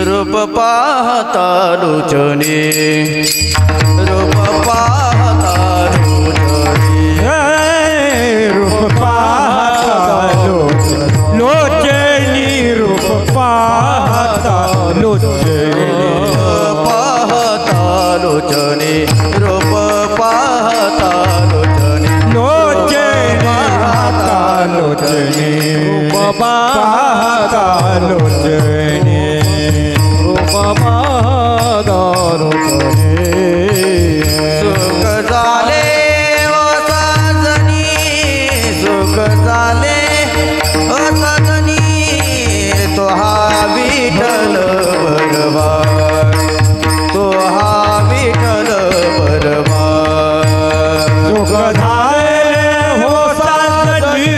रूप पाहता लोचने रूप पाहता लोचने रूप पाहता लोचनी रूप पाहता लोचनी पाहता लोचने रूप पाहता लोचने पाहता लोचनी रूप पाहता लोचनी रूप पाहता लोचनी सुख झाले ओ साजनी सुख झाले ओ साजनी तो हा विठ्ठल बरवा तो हा विठ्ठल बरवा सुख झाले हो साजनी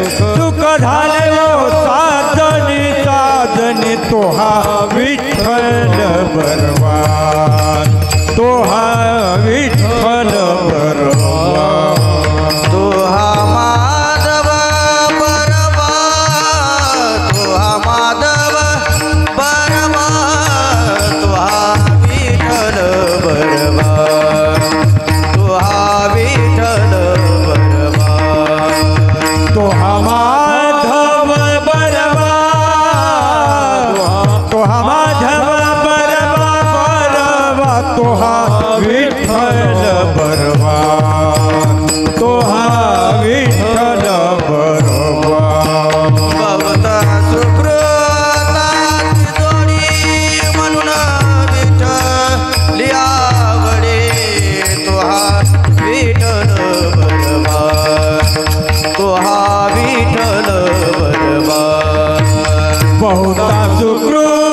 सुख झाले हो साजनी साजनी तो हा विठ्ठल बरवा तो हा विठ्ठल बरवा तो हा माधव बरवा तो हा माधव बरवा तो हा विठ्ठल बरवा तो हा विठ्ठल बरवा तो हा माधव बरवा तो हा माधव बरवा बरवा तो हा विठ्ठल बरवा तो हा विठ्ठल बरवा भवता सुकृताची जोडी म्हणून विठ्ठली आवडे तो हा विठ्ठल बरवा तो हा विठ्ठल बरवा बहुता सुकृत